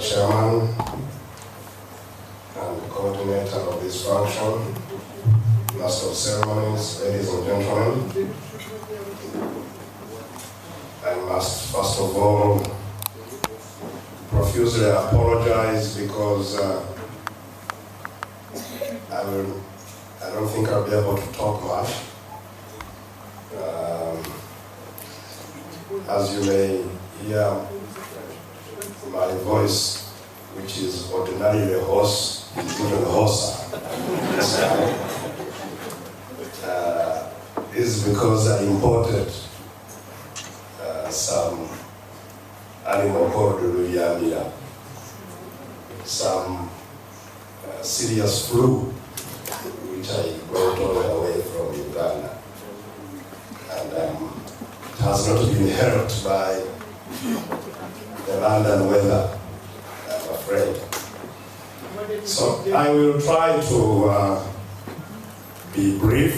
Chairman and coordinator of this function, Master of Ceremonies, ladies and gentlemen, I must first of all profusely apologize because I don't think I'll be able to talk much. As you may hear, my voice, which is ordinarily hoarse, is even hoarser. This is because I imported some animal called Luyamia, some serious flu, which I brought all the way from Uganda. And it has not been helped by the London weather, I'm afraid. So I will try to be brief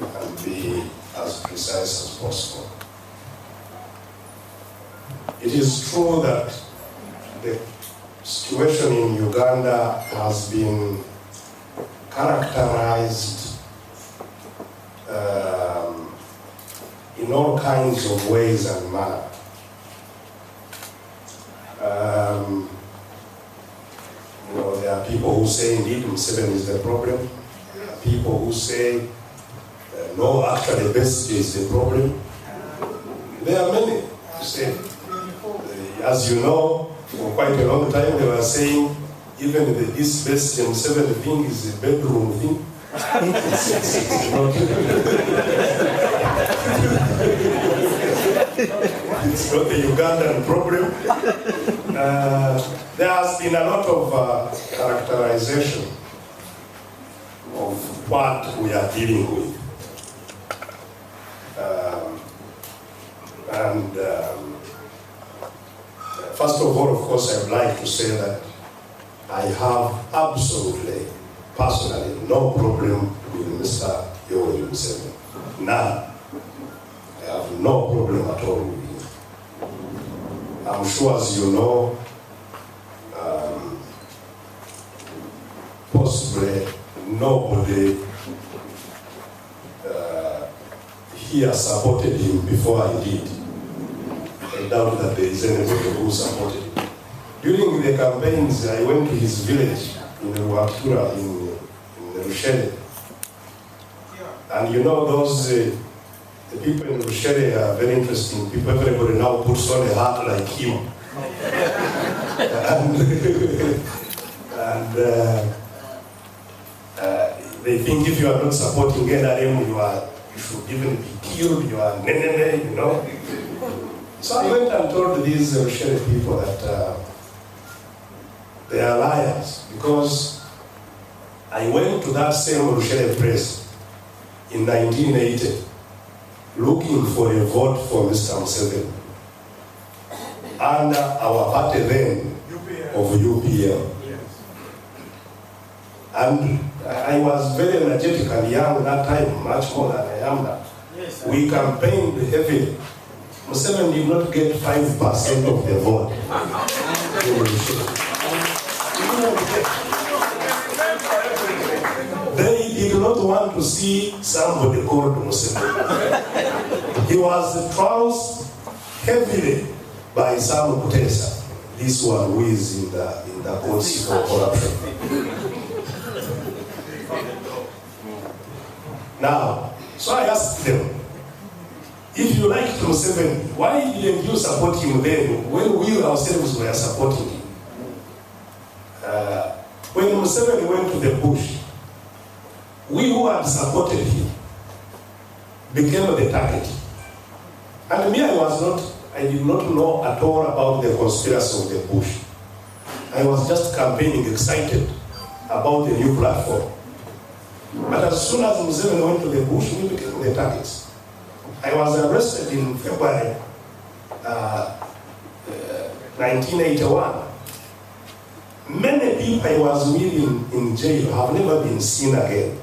and be as precise as possible. It is true that the situation in Uganda has been characterized in all kinds of ways and manners. There are people who say indeed Museveni is the problem. There are people who say no, actually Besigye is the problem. There are many who say, as you know, for quite a long time they were saying even this Besigye Museveni thing is a bedroom thing. It's not the Ugandan problem. There has been a lot of characterization of what we are dealing with. First of all, of course, I'd like to say that I have absolutely, personally, no problem with Mr. Yoweri Museveni. None. I have no problem at all with him. I'm sure, as you know, possibly nobody here supported him before I did. I doubt that there is anybody who supported him. During the campaigns, I went to his village in Rwakura, in Rushere. And you know, those the people in Rushere are very interesting people. Everybody now puts on a hat like him. and they think if you are not supporting NRM, you should even be killed, you are nenene, you know. So I went and told these Rushere people that they are liars, because I went to that same Rushere press in 1980 looking for a vote for Mr. Museveni under our party then of UPL. And I was very energetic and young that time, much more than I am now. We campaigned heavily. Museveni did not get 5% of the vote. They did not want to see somebody called Museveni. He was trounced heavily by Sam Kutesa, this one who is in the courts for corruption. Now, so I asked them, if you liked Museveni, why didn't you support him then when we ourselves were supporting him? When Museveni went to the bush, we who had supported him became the target. And me, I did not know at all about the conspiracy of the bush. I was just campaigning, excited about the new platform. But as soon as Museveni went to the bush, we became the targets. I was arrested in February 1981. Many people I was meeting in jail have never been seen again.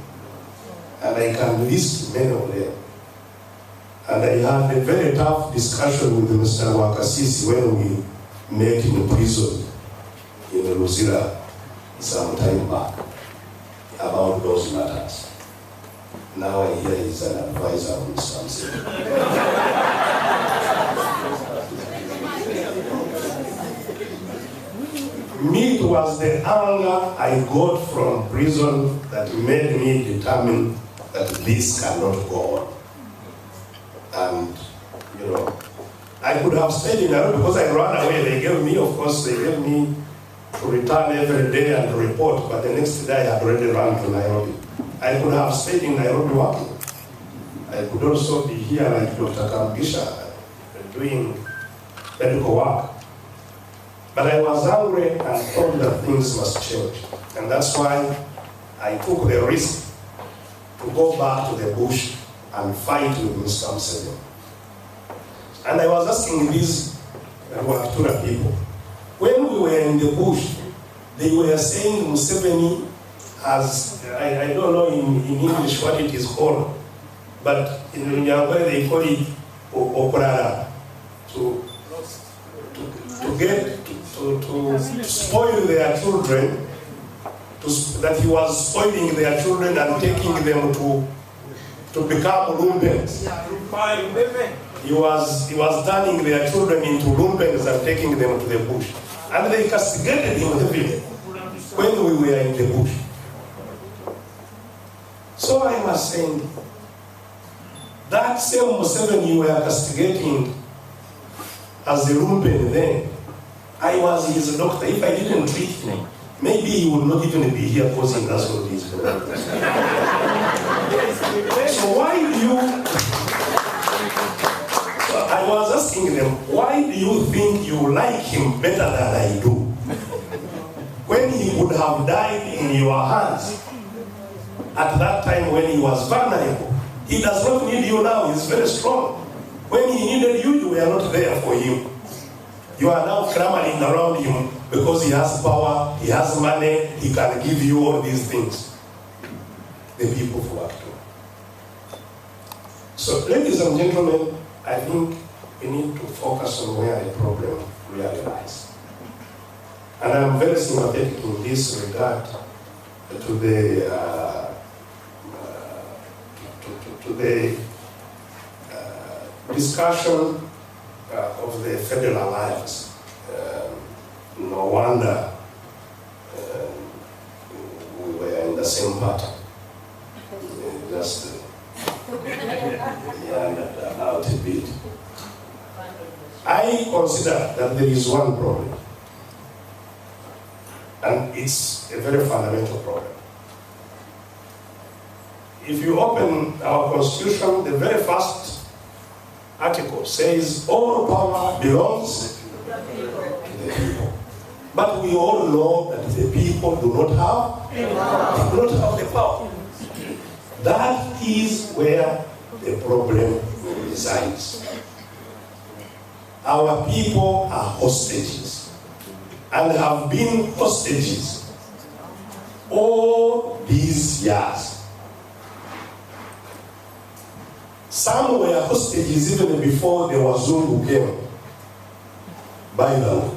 And I can list many of them. And I had a very tough discussion with Mr. Wakasisi when we met in prison in Luzira some time back about those matters. Now I hear he's an advisor on something. Me, it was the anger I got from prison that made me determine that this cannot go on. And, you know, I could have stayed in Nairobi because I ran away. They gave me to return every day and to report, but the next day I had already run to Nairobi. I could have stayed in Nairobi working. I could also be here like Dr. Kambisha doing medical work. But I was angry and thought that things must change. And that's why I took the risk to go back to the bush and fight with Mr. Museveni. And I was asking these Rwanda people, when we were in the bush, they were saying Museveni has, I don't know in English what it is called, but in Nyangwale they call it Okorara, to spoil their children, that he was spoiling their children and taking them to become lumpens. He was turning their children into lumpens and taking them to the bush. And they castigated him heavily when we were in the bush. So I was saying, that same Museveni you were castigating as the lumpen then, I was his doctor. If I didn't treat him, maybe he would not even be here causing us all these problems. So why do you... I was asking them, why do you think you like him better than I do? When he would have died in your hands, at that time when he was vulnerable, he does not need you now, he's very strong. When he needed you, you were not there for him. You are now clamoring around him because he has power, he has money, he can give you all these things. The people for acting. So, ladies and gentlemen, I think we need to focus on where the problem really lies. And I'm very sympathetic in this regard to the discussion of the Federal Alliance. No wonder we were in the same party. Just out a bit. I consider that there is one problem, and it's a very fundamental problem. If you open our Constitution, the very first article says all power belongs to the people. But we all know that the people do not have the power. That is where the problem resides. Our people are hostages and have been hostages all these years. Some were hostages even before the Wazungu came, by the way.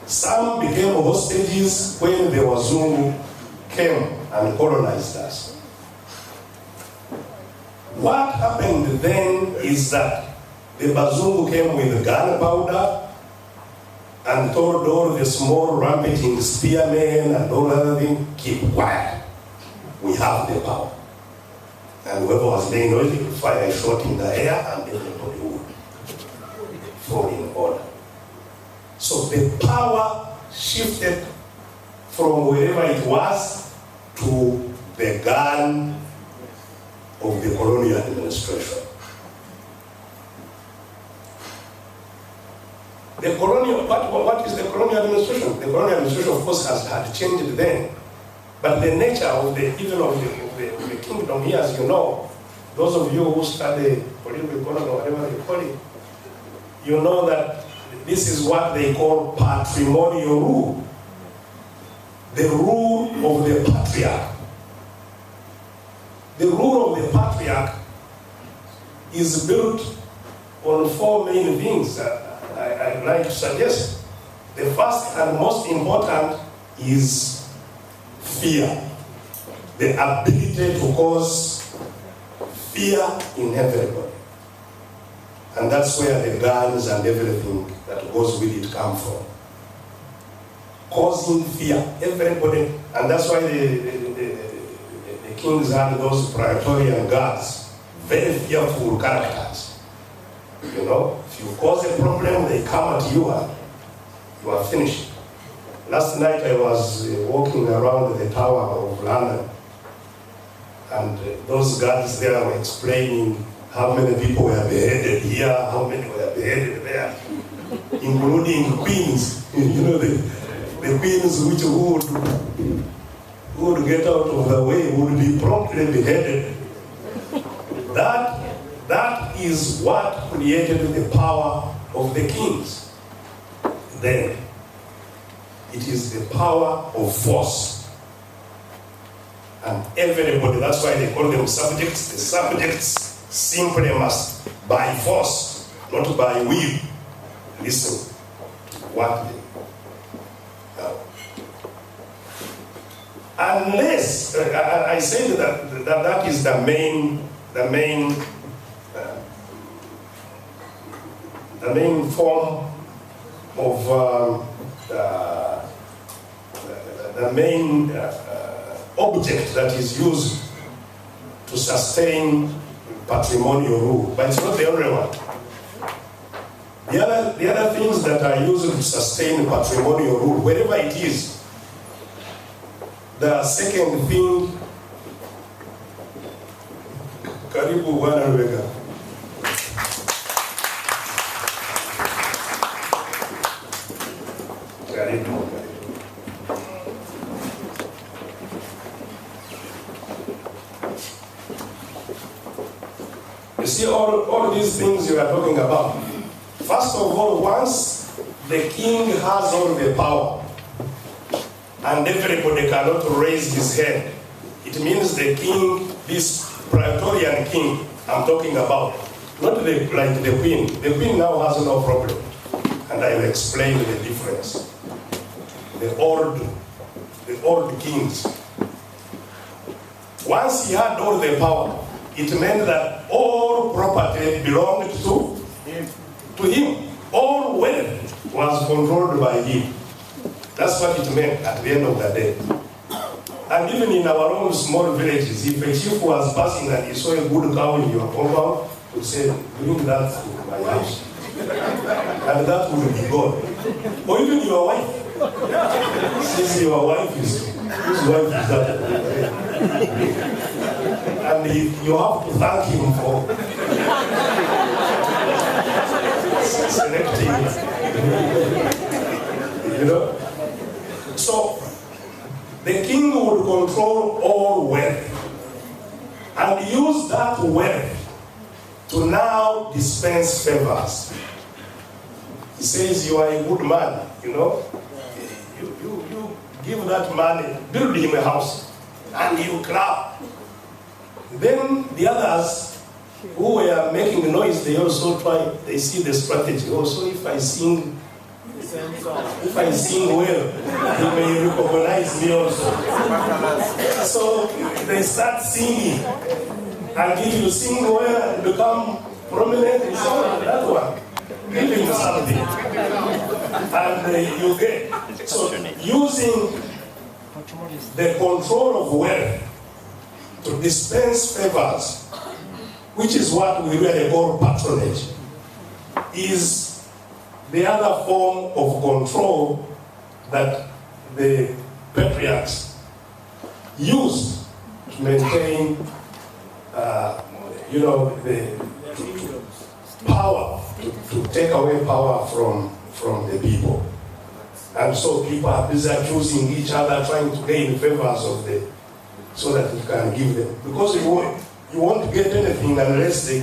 Some became hostages when the Wazungu came and colonized us. What happened then is that the Bazungu came with gunpowder and told all the small rampaging spearmen and all other things, keep quiet. We have the power. And whoever was laying noise would fire a shot in the air and everybody would fall in order. So the power shifted from wherever it was to the gun of the colonial administration. The colonial, what is the colonial administration? The colonial administration, of course, had changed then. But the nature of the kingdom here, as you know, those of you who study political economy or whatever they call it, you know that this is what they call patrimonial rule. The rule of the patriarch. The rule of the patriarch is built on four main things. I'd like to suggest, the first and most important is fear. The ability to cause fear in everybody. And that's where the guns and everything that goes with it come from. Causing fear, everybody. And that's why the kings had those Praetorian guards, very fearful characters. You know, if you cause a problem, they come at you and you are finished. Last night I was walking around the Tower of London, and those guards there were explaining how many people were beheaded here, how many were beheaded there, including queens. You know, the queens who would get out of the way would be promptly beheaded. That is what created the power of the kings. Then, it is the power of force. And everybody, that's why they call them subjects. The subjects simply must, by force, not by will, listen to what they unless, I say that is the main form of the main object that is used to sustain patrimonial rule, but it's not the only one. The other things that are used to sustain patrimonial rule, wherever it is, the second thing, karibu bwana Rebecca. Karibu. You see all these things you are talking about. First of all, once the king has all the power, and everybody cannot raise his head, it means the king, this Praetorian king I'm talking about, not like the queen. The queen now has no problem, and I will explain the difference. The old kings, once he had all the power, it meant that all property belonged to him. All wealth was controlled by him. That's what it meant at the end of the day. And even in our own small villages, if a chief was passing and he saw a good cow in your compound, he would say, bring that to my house. And that would be God. Or even your wife. Since your wife is, whose wife is that? And you have to thank him for selecting, you know. So, the king would control all wealth and use that wealth to now dispense favors. He says, you are a good man, you know. You give that money, build him a house, and you clap. Then the others who were making noise, they also try, they see the strategy. Also, if I sing well, he may recognize me also. So they start singing. And if you sing well and become prominent, it's all that one. Give him something. And you get. So using the control of wealth to dispense favors, which is what we really call patronage, is the other form of control that the patriarchs used to maintain, the power, to take away power from the people. And so people are busy choosing each other, trying to gain favors of them, so that you can give them. Because you won't get anything unless they